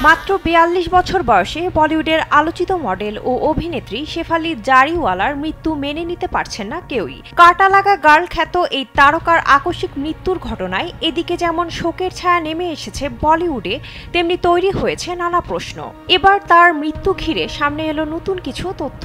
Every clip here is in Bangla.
মাত্র ৪২ বছর বয়সে বলিউডের আলোচিত মডেল ও অভিনেত্রী শেফালি জারিওয়ালার মৃত্যু মেনে নিতে পারছেন না কেউই। কাটা লাগা গার্ল খ্যাত এই তারকার আকস্মিক মৃত্যুর ঘটনায় এদিকে যেমন শোকের ছায়া নেমে এসেছে বলিউডে, তেমনি তৈরি হয়েছে নানা প্রশ্ন। এবার তার মৃত্যু ঘিরে সামনে এলো নতুন কিছু তথ্য।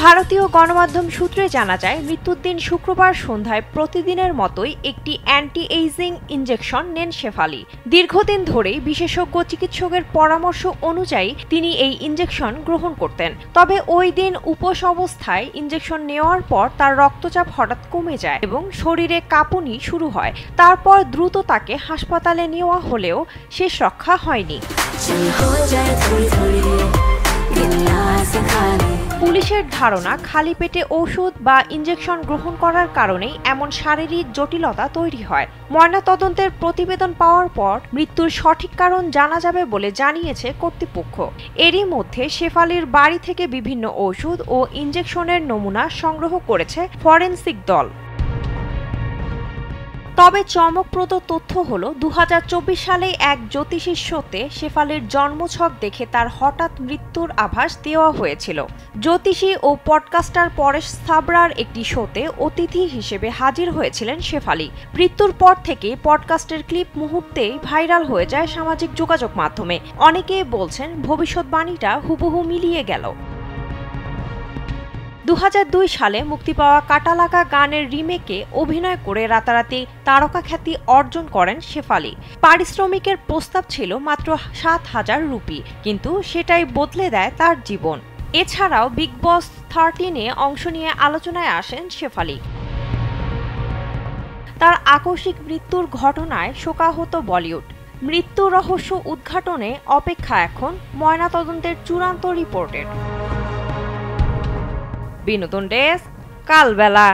ভারতীয় গণমাধ্যম সূত্রে জানা যায়, মৃত্যুর দিন শুক্রবার সন্ধ্যায় প্রতিদিনের মতোই একটি অ্যান্টি এইজিং ইনজেকশন নেন শেফালি। দীর্ঘদিন ধরেই বিশেষজ্ঞ চিকিৎসকের পরামর্শ অনুযায়ী তিনি এই ইনজেকশন গ্রহণ করতেন। তবে ওই দিন উপোস অবস্থায় ইনজেকশন নেওয়ার পর তার রক্তচাপ হঠাৎ কমে যায় এবং শরীরে কাঁপুনি শুরু হয়। তারপর দ্রুত তাকে হাসপাতালে নেওয়া হলেও শেষ রক্ষা হয়নি। পুলিশের ধারণা, খালি পেটে ওষুধ বা ইনজেকশন গ্রহণ করার কারণেই এমন শারীরিক জটিলতা তৈরি হয়। ময়নাতদন্তের প্রতিবেদন পাওয়ার পর মৃত্যুর সঠিক কারণ জানা যাবে বলে জানিয়েছে কর্তৃপক্ষ। এরই মধ্যে শেফালির বাড়ি থেকে বিভিন্ন ওষুধ ও ইনজেকশনের নমুনা সংগ্রহ করেছে ফরেনসিক দল। তবে চমকপ্রদ তথ্য হলো, ২০২৪ সালে এক জ্যোতিষীর শোতে শেফালির জন্মছক দেখে তার হঠাৎ মৃত্যুর আভাস দেওয়া হয়েছিল। জ্যোতিষী ও পডকাস্টার পরেশ সাবরার একটি শোতে অতিথি হিসেবে হাজির হয়েছিলেন শেফালি। মৃত্যুর পর থেকে পডকাস্টের ক্লিপ মুহূর্তেই ভাইরাল হয়ে যায় সামাজিক যোগাযোগ মাধ্যমে। অনেকেই বলছেন ভবিষ্যৎবাণীটা হুবহু মিলিয়ে গেল। ২০০২ সালে মুক্তি পাওয়া কাটা লাগা গানের রিমেকে অভিনয় করে রাতারাতি তারকা খ্যাতি অর্জন করেন শেফালি। পারিশ্রমিকের প্রস্তাব ছিল মাত্র ৭,০০০ রুপি, কিন্তু সেটাই বদলে দেয় তার জীবন। এছাড়াও বিগ বস 13-এ অংশ নিয়ে আলোচনায় আসেন শেফালি। তার আকস্মিক মৃত্যুর ঘটনায় শোকাহত বলিউড। মৃত্যু রহস্য উদ্ঘাটনে অপেক্ষা এখন ময়নাতদন্তের চূড়ান্ত রিপোর্টের। বিনোদন ডেস্ক, কালবেলা।